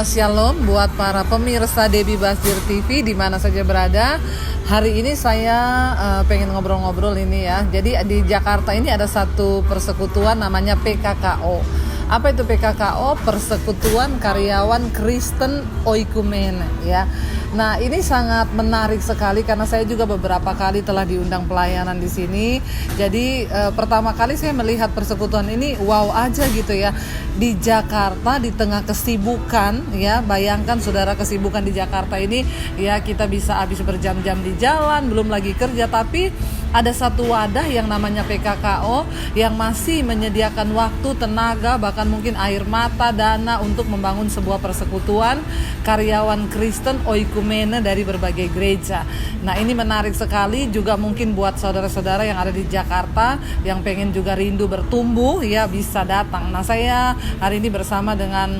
Shalom buat para pemirsa Debbie Basdir TV di mana saja berada. Hari ini saya pengen ngobrol-ngobrol ini ya. Jadi di Jakarta ini ada satu persekutuan namanya PKKO. Apa itu PKKO? Persekutuan Karyawan Kristen Oikumene ya. Nah, ini sangat menarik sekali karena saya juga beberapa kali telah diundang pelayanan di sini. Jadi pertama kali saya melihat persekutuan ini, wow aja gitu ya. Di Jakarta di tengah kesibukan ya, bayangkan saudara, kesibukan di Jakarta ini ya, kita bisa habis berjam-jam di jalan, belum lagi kerja, tapi ada satu wadah yang namanya PKKO yang masih menyediakan waktu, tenaga, bahkan mungkin air mata, dana untuk membangun sebuah persekutuan karyawan Kristen Oikumene dari berbagai gereja. Nah, ini menarik sekali juga mungkin buat saudara-saudara yang ada di Jakarta yang pengen juga rindu bertumbuh ya, bisa datang. Nah, saya hari ini bersama dengan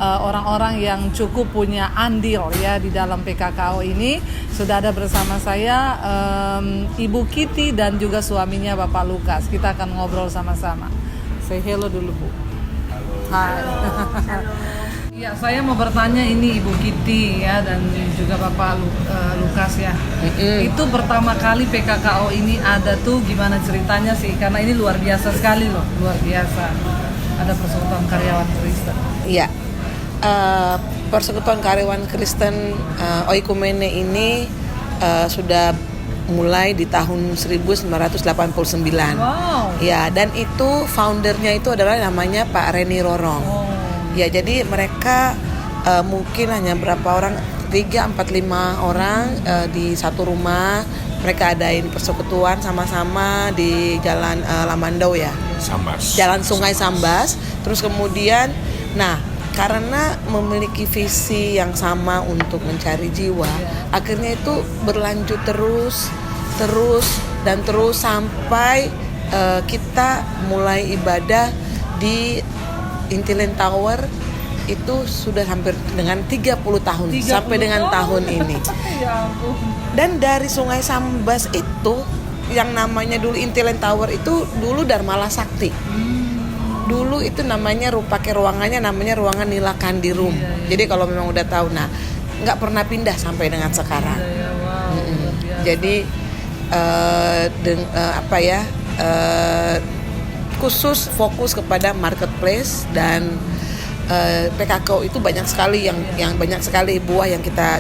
orang-orang yang cukup punya andil ya di dalam PKKO ini. Sudah ada bersama saya Ibu Kitty dan juga suaminya Bapak Lukas. Kita akan ngobrol sama-sama. Say hello dulu, Bu. Hai. Ya, saya mau bertanya ini Ibu Kitty ya dan juga Bapak Lukas ya. Itu pertama kali PKKO ini ada tuh gimana ceritanya sih? Karena ini luar biasa sekali loh, luar biasa. Ada persekutuan karyawan Kristen. Iya. Persekutuan Karyawan Kristen Oikumene ini sudah mulai di tahun 1989. Wow. Ya, dan itu foundernya itu adalah namanya Pak Reni Rorong. Oh. Ya, jadi mereka mungkin hanya berapa orang, 3, 4, 5 orang di satu rumah. Mereka adain persekutuan sama-sama di Jalan Lamandau ya. Sambas. Jalan Sungai Sambas. Terus kemudian, nah, karena memiliki visi yang sama untuk mencari jiwa, akhirnya itu berlanjut terus sampai kita mulai ibadah di Intiland Tower itu sudah hampir dengan 30 tahun 30 sampai dengan tahun ini. Ya ampun. Dan dari Sungai Sambas itu yang namanya dulu Intiland Tower itu dulu Dharmala Sakti. Dulu itu namanya pakai ruangannya namanya ruangan Nila Kandi Room. Iya. Jadi kalau memang udah tahu, nah nggak pernah pindah sampai dengan sekarang. Iya, wow, Jadi khusus fokus kepada marketplace dan PKKO itu banyak sekali yang banyak sekali buah yang kita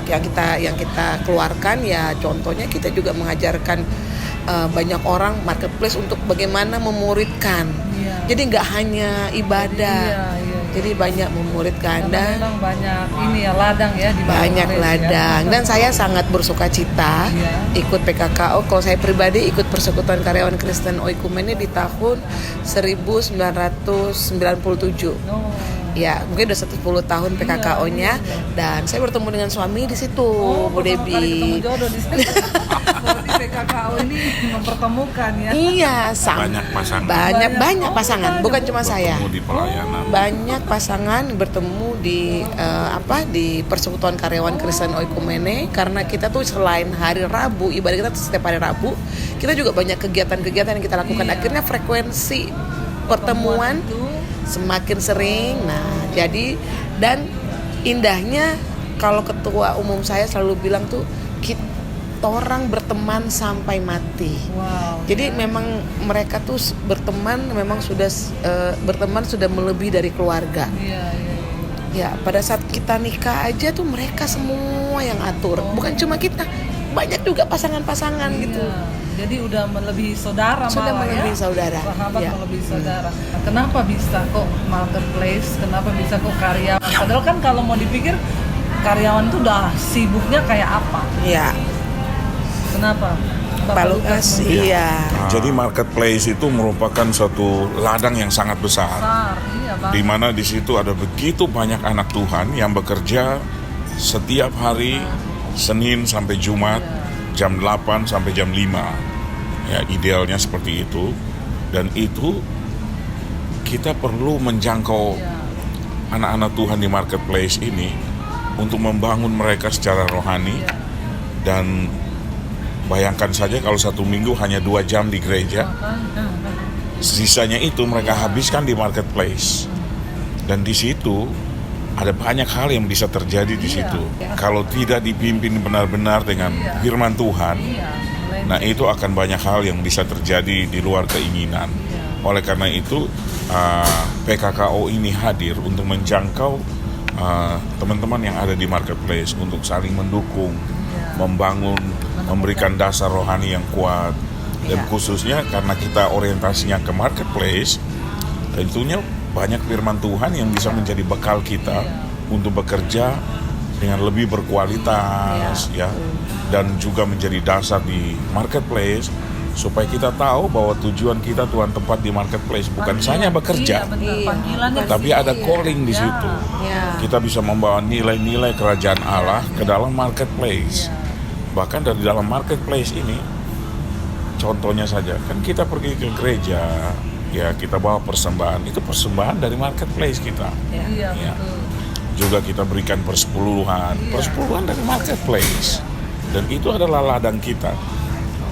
keluarkan ya. Contohnya kita juga mengajarkan banyak orang marketplace untuk bagaimana memuridkan. Iya. Jadi nggak hanya ibadah, Iya. jadi banyak memuridkan dan memang banyak ini ya, ladang ya di banyak marketplace, ladang. ya. Dan saya sangat bersuka cita ikut PKKO. Kalau saya pribadi ikut Persekutuan Karyawan Kristen Oikumene di tahun 1997. Oh. Ya, mungkin udah 10 tahun PKKO-nya dan saya bertemu dengan suami di situ, Bu Pertama kali ketemu Debbie. jodoh di sini. Berarti PKKO ini mempertemukan ya. Iya, Banyak pasangan. banyak pasangan, bukan cuma saya. Bertemu di pelayanan. Banyak pasangan bertemu di di Persekutuan Karyawan Kristen Oikumene karena kita tuh selain hari Rabu, ibadah kita setiap hari Rabu, kita juga banyak kegiatan-kegiatan yang kita lakukan. Iya. Akhirnya frekuensi pertemuan Itu semakin sering. Nah, jadi dan indahnya kalau ketua umum saya selalu bilang tuh kita orang berteman sampai mati. wow. Jadi memang mereka tuh berteman memang sudah berteman sudah melebihi dari keluarga. Iya. Ya, pada saat kita nikah aja tuh mereka semua yang atur. Bukan cuma kita, banyak juga pasangan-pasangan gitu. Jadi udah melebihi saudara, Sudah malah melebihi ya? saudara. Sahabat Ya. melebihi saudara. Kenapa bisa kok marketplace? Kenapa bisa kok karyawan? Padahal kan kalau mau dipikir karyawan tuh udah sibuknya kayak apa? Iya. Kenapa? Pak Lukas, iya. Jadi marketplace itu merupakan suatu ladang yang sangat besar, Besar, iya Bang. di mana di situ ada begitu banyak anak Tuhan yang bekerja setiap hari Senin sampai Jumat jam 8 sampai jam 5. Ya, idealnya seperti itu. Dan itu kita perlu menjangkau anak-anak Tuhan di marketplace ini untuk membangun mereka secara rohani. Dan bayangkan saja kalau satu minggu hanya 2 jam di gereja, sisanya itu mereka habiskan di marketplace. Dan di situ ada banyak hal yang bisa terjadi di situ. Kalau tidak dipimpin benar-benar dengan firman Tuhan, nah itu akan banyak hal yang bisa terjadi di luar keinginan. Oleh karena itu PKKO ini hadir untuk menjangkau teman-teman yang ada di marketplace, untuk saling mendukung, membangun, memberikan dasar rohani yang kuat. Dan khususnya karena kita orientasinya ke marketplace, tentunya banyak firman Tuhan yang bisa menjadi bekal kita untuk bekerja dengan lebih berkualitas dan juga menjadi dasar di marketplace, supaya kita tahu bahwa tujuan kita Tuhan tempat di marketplace bukan hanya bekerja, tapi ada calling di situ. Kita bisa membawa nilai-nilai kerajaan Allah ke dalam marketplace. Bahkan dari dalam marketplace ini, contohnya saja, kan kita pergi ke gereja, ya kita bawa persembahan, itu persembahan dari marketplace kita. Juga kita berikan persepuluhan dari marketplace, dan itu adalah ladang kita.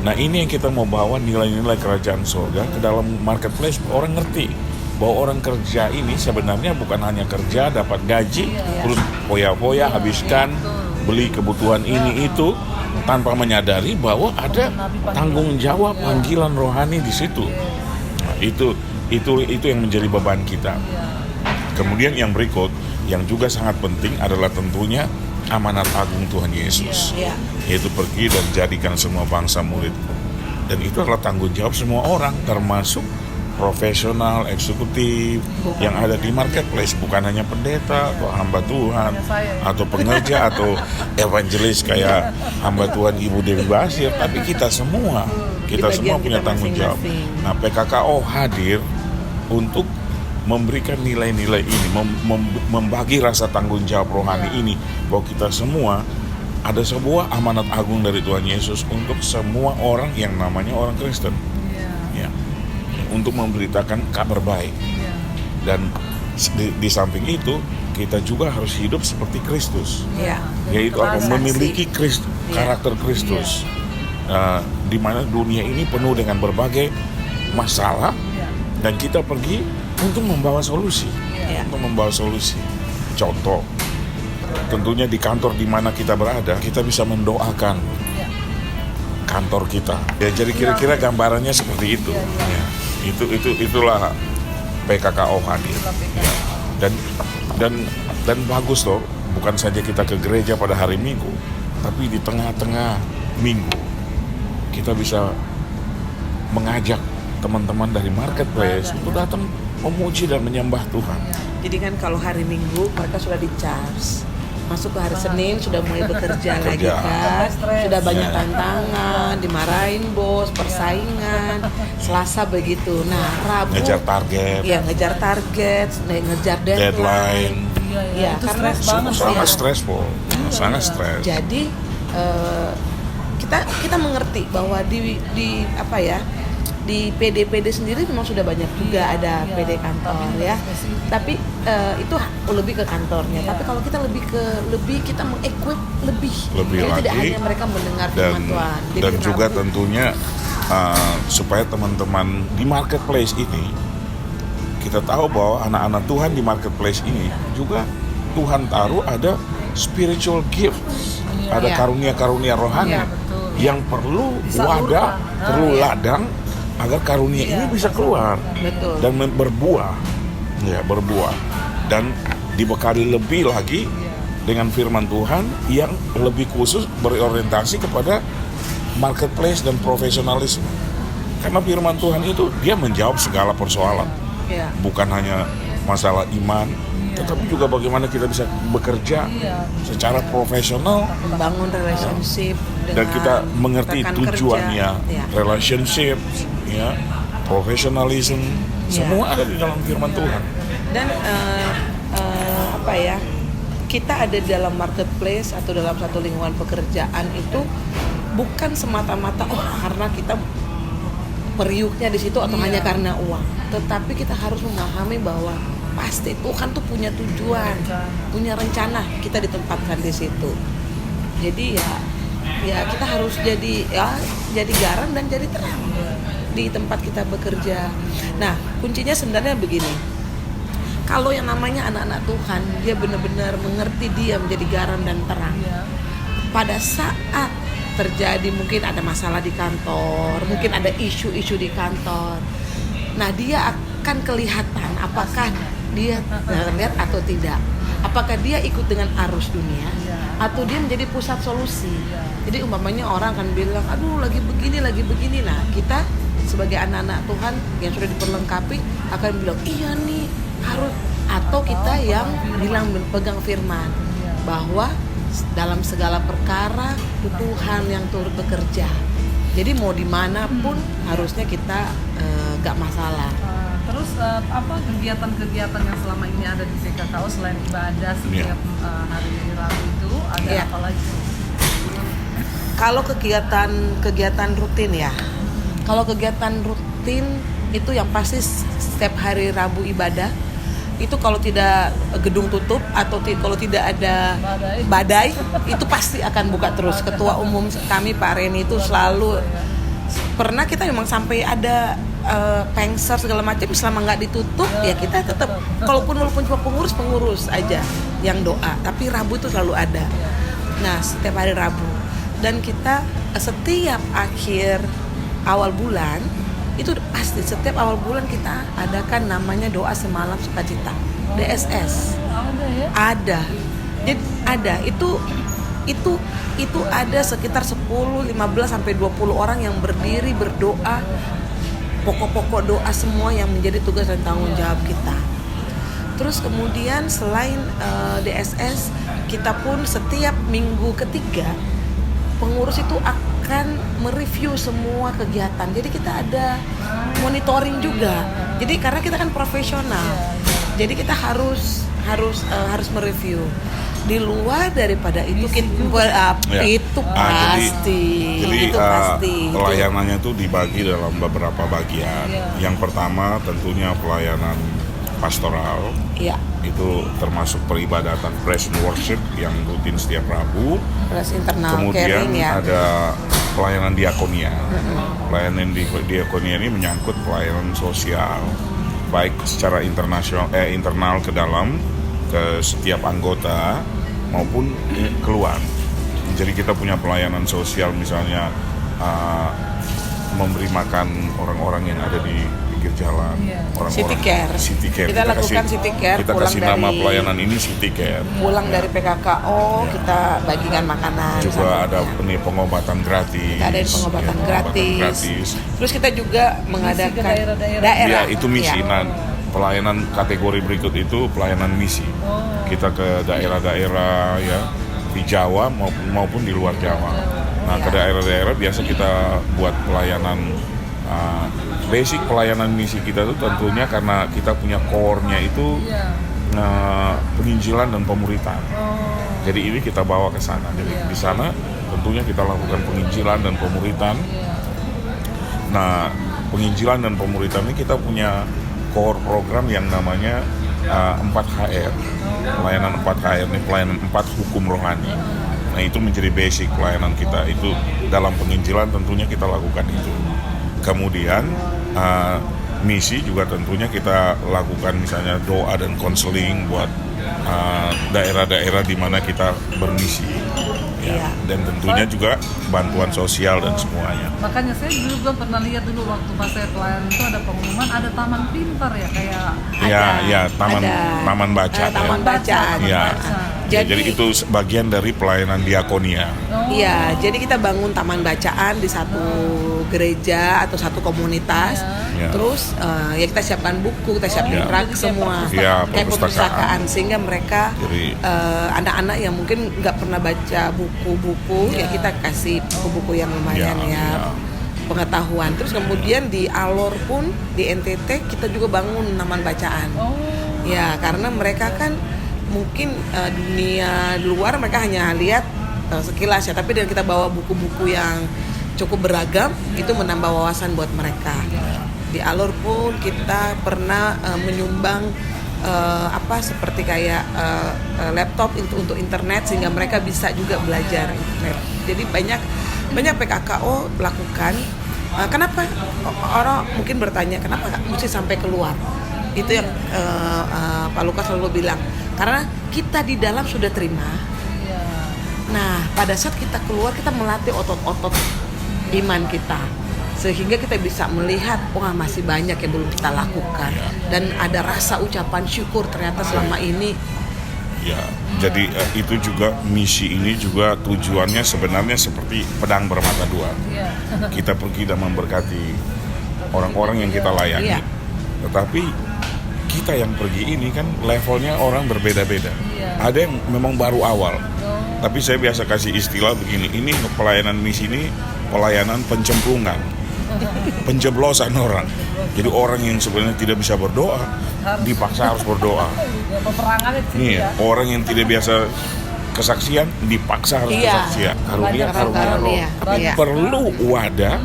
Nah ini yang kita mau bawa nilai-nilai kerajaan surga ke dalam marketplace. Orang ngerti bahwa orang kerja ini sebenarnya bukan hanya kerja dapat gaji terus foya-foya habiskan beli kebutuhan ini itu, tanpa menyadari bahwa ada tanggung jawab panggilan rohani di situ. Itu yang menjadi beban kita. Kemudian yang berikut yang juga sangat penting adalah tentunya amanat agung Tuhan Yesus, yaitu pergi dan jadikan semua bangsa murid. Dan itu adalah tanggung jawab semua orang, termasuk profesional, eksekutif yang ada di marketplace, bukan hanya pendeta atau hamba Tuhan atau pengerja atau evangelis kayak hamba Tuhan Ibu Dewi Basir, tapi kita semua punya tanggung jawab. Nah, PKKO hadir untuk memberikan nilai-nilai ini, membagi rasa tanggung jawab rohani ini, bahwa kita semua ada sebuah amanat agung dari Tuhan Yesus untuk semua orang yang namanya orang Kristen, untuk memberitakan kabar baik. Dan di samping itu kita juga harus hidup seperti Kristus, yaitu memiliki karakter Kristus. Di mana dunia ini penuh dengan berbagai masalah, dan kita pergi untuk membawa solusi, Contoh, tentunya di kantor di mana kita berada, kita bisa mendoakan kantor kita. Ya, jadi kira-kira gambarannya seperti itu. Itulah PKKO hadir. Dan bagus loh, bukan saja kita ke gereja pada hari Minggu, tapi di tengah-tengah minggu kita bisa mengajak teman-teman dari marketplace untuk datang memuji dan menyembah Tuhan. Jadi kan kalau hari Minggu mereka sudah di-charge, masuk ke hari Senin sudah mulai bekerja lagi kan, sudah banyak tantangan, dimarahin bos, persaingan. Selasa begitu. Nah, Rabu ngejar target, ngejar deadline. Ya, karena sangat stressful, sangat stres. Jadi kita mengerti bahwa di PD sendiri memang sudah banyak juga ada PD kantor ya. Tapi itu lebih ke kantornya. Tapi kalau kita lebih kita mengequip lebih jadi lagi, tidak hanya mereka mendengar firman Tuhan. Dan juga tentunya supaya teman-teman di marketplace ini, kita tahu bahwa anak-anak Tuhan di marketplace ini juga Tuhan taruh ada spiritual gift, ada karunia-karunia rohani yang perlu wadah, perlu ladang agar karunia ini bisa keluar dan berbuah, dan dibekali lebih lagi dengan firman Tuhan yang lebih khusus berorientasi kepada marketplace dan profesionalisme. Karena firman Tuhan itu dia menjawab segala persoalan, bukan hanya masalah iman, tetapi juga bagaimana kita bisa bekerja secara profesional, membangun relationship dan kita mengerti tujuannya, relationship, profesionalisme, semua ada di dalam firman Tuhan. Dan kita ada di dalam marketplace atau dalam satu lingkungan pekerjaan itu bukan semata-mata karena kita periuknya di situ atau hanya karena uang, tetapi kita harus memahami bahwa pasti Tuhan tuh punya tujuan, punya rencana kita ditempatkan di situ. Jadi ya kita harus jadi garam dan jadi terang di tempat kita bekerja. Nah, kuncinya sebenarnya begini. Kalau yang namanya anak-anak Tuhan, dia benar-benar mengerti, dia menjadi garam dan terang. Pada saat terjadi mungkin ada masalah di kantor, mungkin ada isu-isu di kantor, nah dia akan kelihatan apakah dia terlihat atau tidak, apakah dia ikut dengan arus dunia atau dia menjadi pusat solusi. Jadi umpamanya orang akan bilang, aduh lagi begini. Nah kita sebagai anak-anak Tuhan yang sudah diperlengkapi akan bilang, iya nih harus. Atau kita yang bilang pegang firman bahwa dalam segala perkara Tuhan yang turut bekerja. Jadi mau dimanapun harusnya kita gak masalah. Terus apa kegiatan-kegiatan yang selama ini ada di PKKO selain ibadah setiap hari Rabu itu ada apa lagi? Kalau kegiatan rutin ya, kalau kegiatan rutin itu yang pasti setiap hari Rabu ibadah. Itu kalau tidak gedung tutup atau kalau tidak ada badai itu pasti akan buka terus. Ketua umum kami Pak Reni itu selalu pernah kita memang sampai ada pengser segala macam, selama nggak ditutup ya kita tetap walaupun cuma pengurus aja yang doa, tapi Rabu itu selalu ada. Nah setiap hari Rabu, dan kita setiap akhir awal bulan itu pasti setiap awal bulan kita adakan namanya doa semalam sukacita, DSS. Ada ya? Ada. Jadi ada itu ada sekitar 10, 15 sampai 20 orang yang berdiri berdoa pokok-pokok doa semua yang menjadi tugas dan tanggung jawab kita. Terus kemudian selain DSS, kita pun setiap minggu ketiga pengurus itu akan mereview semua kegiatan. Jadi kita ada monitoring juga. Jadi karena kita kan profesional, jadi kita harus mereview. Di luar daripada itu itu pasti. Jadi pelayanannya itu dibagi dalam beberapa bagian. Yang pertama tentunya pelayanan pastoral. Itu termasuk peribadatan praise and worship yang rutin setiap Rabu. Kemudian ada pelayanan diakonia. Pelayanan diakonia ini menyangkut pelayanan sosial, baik secara internal ke dalam ke setiap anggota maupun keluar. Jadi kita punya pelayanan sosial, misalnya memberi makan orang-orang yang ada di pinggir jalan, orang-orang City Care. Kita lakukan City Care. Kita kasih nama pelayanan ini City Care. Pulang dari PKKO kita bagikan makanan. Juga ada pengobatan gratis. Kita ada pengobatan gratis. Terus kita juga mengadakan daerah. Ya, itu misi. Nah, pelayanan kategori berikut itu pelayanan misi. Kita ke daerah-daerah ya di Jawa maupun di luar Jawa. Nah, ke daerah-daerah biasa kita buat pelayanan. Basic pelayanan misi kita itu tentunya karena kita punya core-nya itu penginjilan dan pemuritan. Jadi ini kita bawa ke sana. Jadi di sana tentunya kita lakukan penginjilan dan pemuritan. Nah, penginjilan dan pemuritan ini kita punya core program yang namanya 4HR. Pelayanan 4HR ini pelayanan 4 hukum rohani. Nah, itu menjadi basic pelayanan kita. Itu dalam penginjilan tentunya kita lakukan itu. Kemudian misi juga tentunya kita lakukan, misalnya doa dan konseling buat daerah-daerah di mana kita bermisi. Dan tentunya juga bantuan sosial dan semuanya. Makanya saya juga pernah lihat dulu waktu pas saya pelayanan itu ada pengumuman ada taman pintar ya, kayak taman baca. Taman bacaan. Jadi itu bagian dari pelayanan diakonia. Iya, jadi kita bangun taman bacaan di satu gereja atau satu komunitas. Terus ya kita siapkan buku, kita siapkan rak semua, kayak perpustakaan, sehingga mereka anak-anak yang mungkin nggak pernah baca buku-buku, ya kita kasih buku-buku yang lumayan pengetahuan. Terus kemudian di Alor pun di NTT kita juga bangun taman bacaan. Ya karena mereka kan mungkin dunia luar mereka hanya lihat sekilas ya, tapi dengan kita bawa buku-buku yang cukup beragam itu menambah wawasan buat mereka. Di Alor pun kita pernah menyumbang seperti kayak laptop untuk internet sehingga mereka bisa juga belajar internet. Jadi banyak PKKO lakukan. Kenapa orang mungkin bertanya kenapa mesti sampai keluar? Itu yang Pak Lukas selalu bilang. Karena kita di dalam sudah terima. Iya. Nah, pada saat kita keluar kita melatih otot-otot iman kita. Sehingga kita bisa melihat, wah masih banyak yang belum kita lakukan. Dan ada rasa ucapan syukur ternyata selama ini. Ya, jadi itu juga misi ini juga tujuannya sebenarnya seperti pedang bermata dua. Iya. Kita pergi dan memberkati orang-orang yang kita layani. Iya. Tetapi kita yang pergi ini kan levelnya orang berbeda-beda. Iya. Ada yang memang baru awal. Oh. Tapi saya biasa kasih istilah begini, ini pelayanan misi ini pelayanan pencemplungan, penjeblosan orang. Jadi orang yang sebenarnya tidak bisa berdoa, dipaksa harus berdoa. Peperangan itu Nih, ya. orang yang tidak biasa kesaksian, dipaksa harus Iya. kesaksian. Karunia roh. Iya. Perlu wadah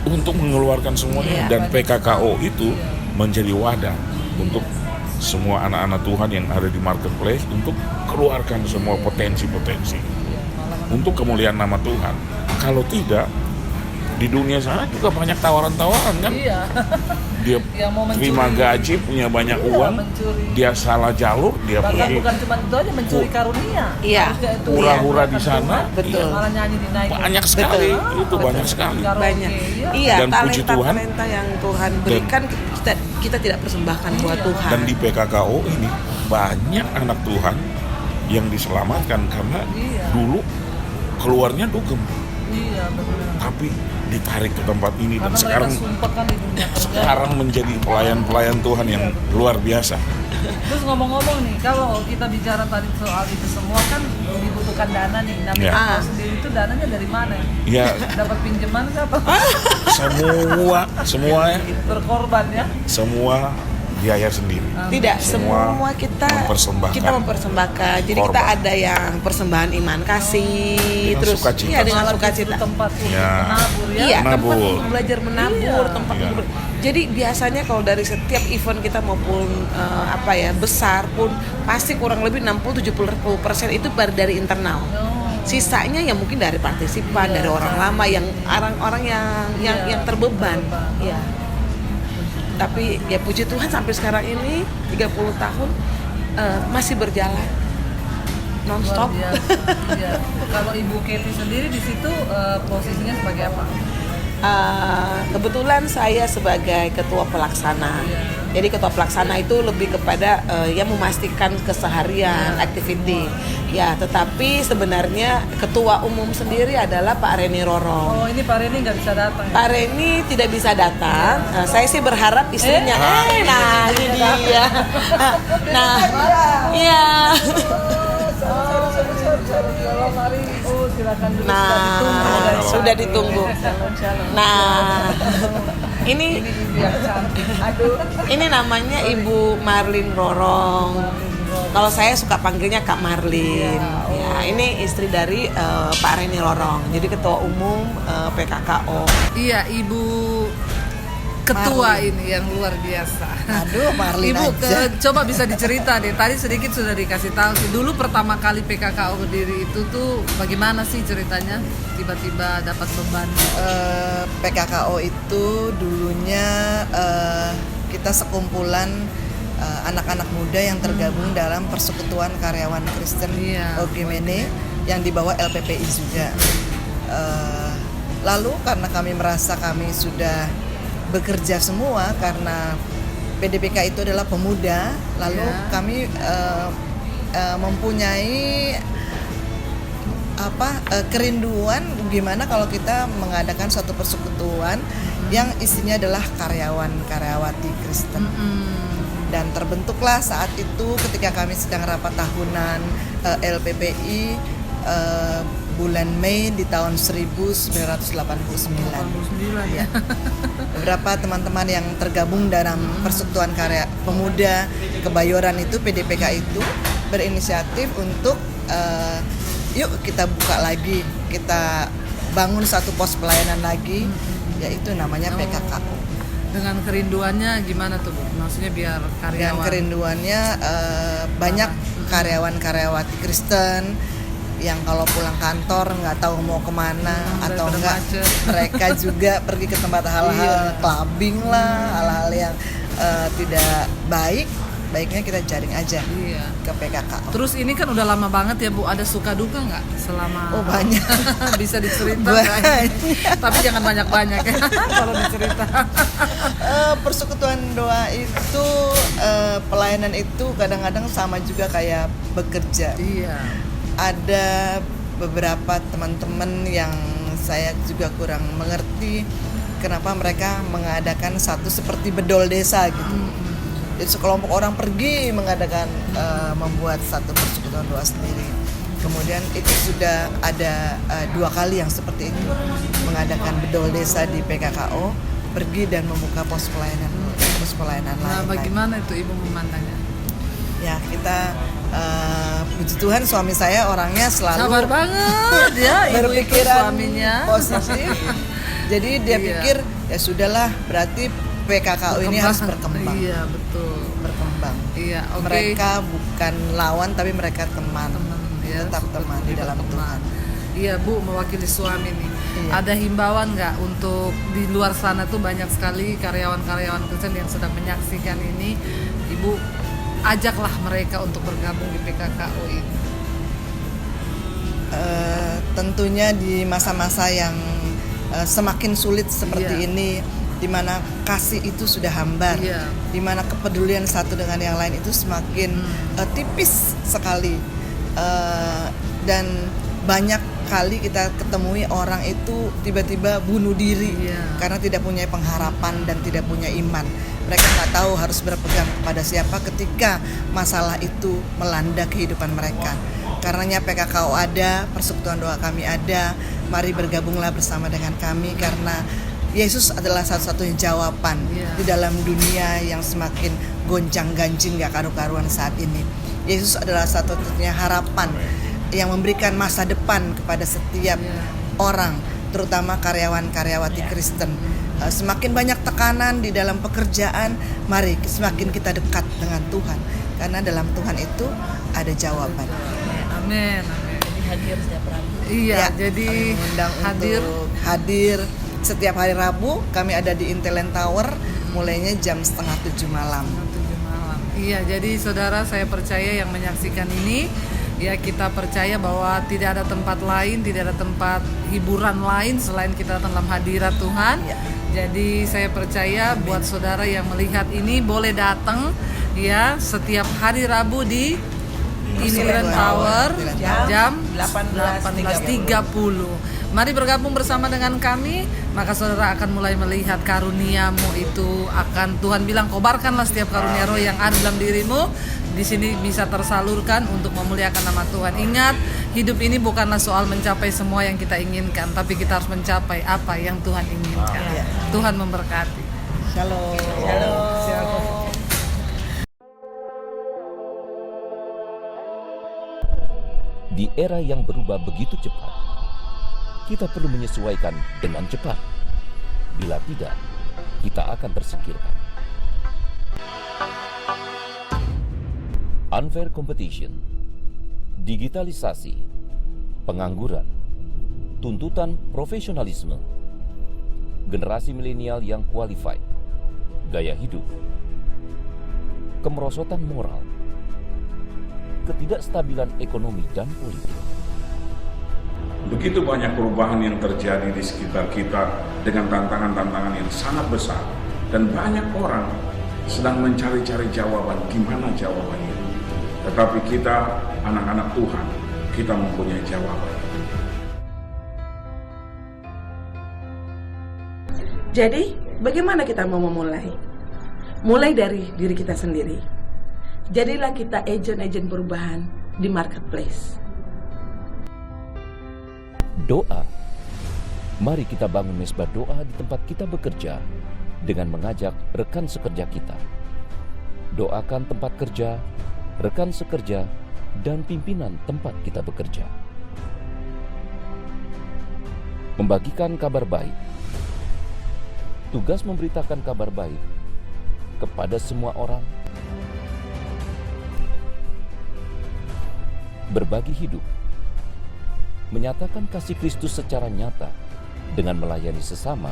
untuk mengeluarkan semuanya. Iya. Dan PKKO itu menjadi wadah untuk semua anak-anak Tuhan yang ada di marketplace untuk keluarkan semua potensi-potensi untuk kemuliaan nama Tuhan. Kalau tidak, di dunia sana juga banyak tawaran-tawaran kan. Iya. Dia Yang mau mencuri. terima gaji, punya banyak Iya, uang, mencuri. dia salah jalur, dia Bahkan pergi bukan cuma itu aja, mencuri karunia. Iya. Harusnya itu hura-hura di Tuhan. sana. Betul. Malah nyanyi dinaikin. Banyak sekali, Betul. itu banyak sekali. Karaoke, Banyak. iya. Iya, Dan puji Tuhan. talenta yang Tuhan berikan kita tidak persembahkan buat Tuhan. Dan di PKKO ini banyak anak Tuhan yang diselamatkan karena Iya. dulu keluarnya dugem, Iya, benar. tapi ditarik ke tempat ini dan Karena sekarang mereka sumpah kan di dunia kerja. sekarang menjadi pelayan-pelayan Tuhan yang luar biasa. Terus ngomong-ngomong nih, kalau kita bicara tadi soal itu semua kan dibutuhkan dana nih. Nah, Iya. Mika sendiri itu dananya dari mana? Ya, Dapat pinjaman kah apa? Berkorban ya? semua biaya sendiri. Tidak, Semua semua kita mempersembahkan. Jadi korban. kita ada yang persembahan iman kasih, Dengan terus sukacita. iya dengan Malah sukacita. justru tempat untuk Ya. menabur ya. Iya, tempat Menabur. untuk belajar menabur, Iya. tempat Iya. untuk jadi biasanya kalau dari setiap event kita maupun besar pun pasti kurang lebih 60-70% itu baru dari internal. Oh. Sisanya ya mungkin dari partisipan, dari orang lama yang orang-orang yang terbeban. Iya. Tapi ya puji Tuhan sampai sekarang ini 30 tahun masih berjalan Luar nonstop. biasa. Iya. Kalau Ibu Katy sendiri di situ posisinya sebagai apa? Kebetulan saya sebagai ketua pelaksana. Jadi ketua pelaksana itu lebih kepada yang memastikan keseharian, activity. Ya, tetapi sebenarnya ketua umum sendiri adalah Pak Reni Rorong. Oh, ini Pak Reni nggak bisa datang ya? Pak Reni tidak bisa datang. Saya sih berharap istrinya. Nah, ini dia. Nah, iya. Silakan dulu. Nah, sudah ditunggu. Nah, ini namanya Ibu Marlin Rorong. Kalau saya suka panggilnya Kak Marlin. Ya, ini istri dari Pak Reni Rorong. Jadi ketua umum PKKO. Iya, Ibu Ketua ini yang luar biasa. Aduh, Marlin Ibu, aja. coba bisa dicerita deh. Tadi sedikit sudah dikasih tahu sih. Dulu pertama kali PKKO berdiri itu tuh bagaimana sih ceritanya? Tiba-tiba dapat beban. PKKO itu dulunya kita sekumpulan anak-anak muda yang tergabung dalam Persekutuan Karyawan Kristen Iya. Ogimene yang dibawa LPPI juga. Lalu karena kami merasa kami sudah bekerja semua karena PDPK itu adalah pemuda, lalu Iya. kami mempunyai kerinduan gimana kalau kita mengadakan suatu persekutuan yang isinya adalah karyawan-karyawati Kristen. Dan terbentuklah saat itu ketika kami sedang rapat tahunan LPPI bulan Mei di tahun 1989. Ya. Beberapa teman-teman yang tergabung dalam Persekutuan Karya Pemuda Kebayoran itu, PDPK itu berinisiatif untuk yuk kita buka lagi, kita bangun satu pos pelayanan lagi, yaitu namanya PKKO. Dengan kerinduannya gimana tuh, Bu? Maksudnya biar Dengan karyawan. kerinduannya banyak karyawan-karyawati Kristen yang kalau pulang kantor nggak tahu mau kemana atau daripada enggak macet. mereka juga pergi ke tempat hal-hal clubbing lah, hal-hal yang tidak baik, baiknya kita jaring aja Iya. ke PKK. Terus ini kan udah lama banget ya Bu, ada suka duka nggak selama? Oh, banyak. Bisa dicerita nggak? Tapi jangan banyak-banyak ya kalau dicerita. Persekutuan doa itu, pelayanan itu kadang-kadang sama juga kayak bekerja. Iya. Ada beberapa teman-teman yang saya juga kurang mengerti kenapa mereka mengadakan satu seperti bedol desa gitu. Jadi sekelompok orang pergi mengadakan, membuat satu persekutuan doa sendiri. Kemudian itu sudah ada 2 kali yang seperti itu, mengadakan bedol desa di PKKO, pergi dan membuka pos pelayanan Nah, lain. bagaimana itu Ibu memandangnya? Ya kita, puji Tuhan suami saya orangnya selalu Sabar banget ya, Ibu itu berpikiran suaminya. positif. Jadi dia Iya. pikir ya sudahlah, berarti PKKO ini harus berkembang. Iya, betul. Berkembang. Iya, oke. Mereka bukan lawan tapi mereka teman. Ya, Tetap teman di dalam Tuhan. Iya Bu, mewakili suami nih. Iya. Ada himbauan nggak untuk di luar sana tuh banyak sekali karyawan-karyawan Kristen yang sedang menyaksikan ini, Ibu ajaklah mereka untuk bergabung di PKKO ini. Tentunya di masa-masa yang semakin sulit seperti Iya. ini, di mana kasih itu sudah hambar, Iya. di mana kepedulian satu dengan yang lain itu semakin tipis sekali. Dan banyak kali kita ketemui orang itu tiba-tiba bunuh diri Iya. karena tidak punya pengharapan dan tidak punya iman. Mereka nggak tahu harus berpegang kepada siapa ketika masalah itu melanda kehidupan mereka. Karenanya PKKO ada, persekutuan doa kami ada. Mari bergabunglah bersama dengan kami karena Yesus adalah satu-satunya jawaban Iya. di dalam dunia yang semakin gonjang-ganjing gak karu-karuan saat ini. Yesus adalah satu-satunya harapan yang memberikan masa depan kepada setiap orang, terutama karyawan-karyawati Kristen. Semakin banyak tekanan di dalam pekerjaan, mari semakin kita dekat dengan Tuhan, karena dalam Tuhan itu ada jawaban. Amin, amin. Hadir setiap Rabu. Iya, Ya, jadi kami mengundang hadir. untuk hadir setiap hari Rabu. Kami ada di Intelent Tower, mulainya jam 6:30 malam. 7 malam. Iya, jadi saudara, saya percaya yang menyaksikan ini, ya kita percaya bahwa tidak ada tempat lain, tidak ada tempat hiburan lain selain kita dalam hadirat Tuhan. Ya. Jadi saya percaya buat saudara yang melihat ini boleh datang ya setiap hari Rabu di Intelent Tower jam 18.30. Mari bergabung bersama dengan kami, maka saudara akan mulai melihat karuniamu itu akan Tuhan bilang kobarkanlah setiap karunia roh yang ada dalam dirimu. Di sini bisa tersalurkan untuk memuliakan nama Tuhan. Ingat, hidup ini bukanlah soal mencapai semua yang kita inginkan, tapi kita harus mencapai apa yang Tuhan inginkan. Tuhan memberkati. Shalom. Di era yang berubah begitu cepat, kita perlu menyesuaikan dengan cepat. Bila tidak, kita akan tersingkirkan. Unfair competition, digitalisasi, pengangguran, tuntutan profesionalisme, generasi milenial yang qualified, gaya hidup, kemerosotan moral, ketidakstabilan ekonomi dan politik. Begitu banyak perubahan yang terjadi di sekitar kita dengan tantangan-tantangan yang sangat besar. Dan banyak orang sedang mencari-cari jawaban, gimana jawabannya. Tetapi kita, anak-anak Tuhan, kita mempunyai jawaban. Jadi, bagaimana kita mau memulai? Mulai dari diri kita sendiri. Jadilah kita agen-agen perubahan di marketplace. Doa. Mari kita bangun mesbah doa di tempat kita bekerja dengan mengajak rekan sekerja kita. Doakan tempat kerja, rekan sekerja, dan pimpinan tempat kita bekerja. Membagikan kabar baik. Tugas memberitakan kabar baik kepada semua orang. Berbagi hidup. Menyatakan kasih Kristus secara nyata dengan melayani sesama.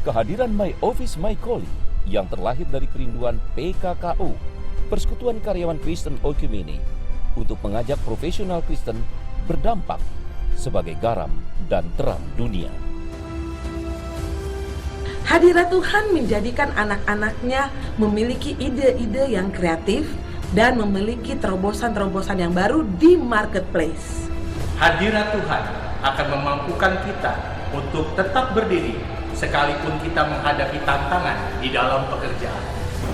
Kehadiran My Office My Calling yang terlahir dari kerinduan PKKO, Persekutuan Karyawan Kristen Oikumene, untuk mengajak profesional Kristen berdampak sebagai garam dan terang dunia. Hadirat Tuhan menjadikan anak-anaknya memiliki ide-ide yang kreatif dan memiliki terobosan-terobosan yang baru di marketplace. Hadirat Tuhan akan memampukan kita untuk tetap berdiri sekalipun kita menghadapi tantangan di dalam pekerjaan.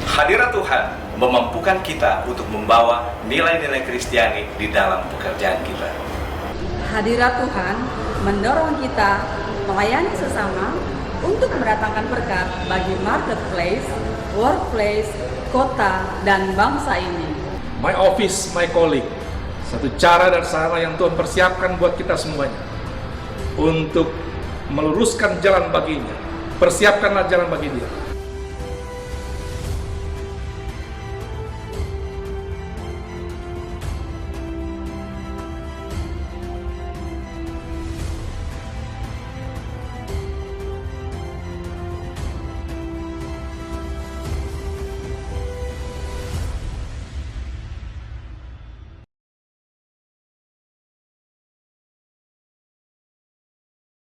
Hadirat Tuhan memampukan kita untuk membawa nilai-nilai Kristiani di dalam pekerjaan kita. Hadirat Tuhan mendorong kita melayani sesama untuk mendatangkan berkat bagi marketplace, workplace, kota, dan bangsa ini. My Office, My Calling. Satu cara dan sarana yang Tuhan persiapkan buat kita semuanya untuk meluruskan jalan baginya. Persiapkanlah jalan bagi dia.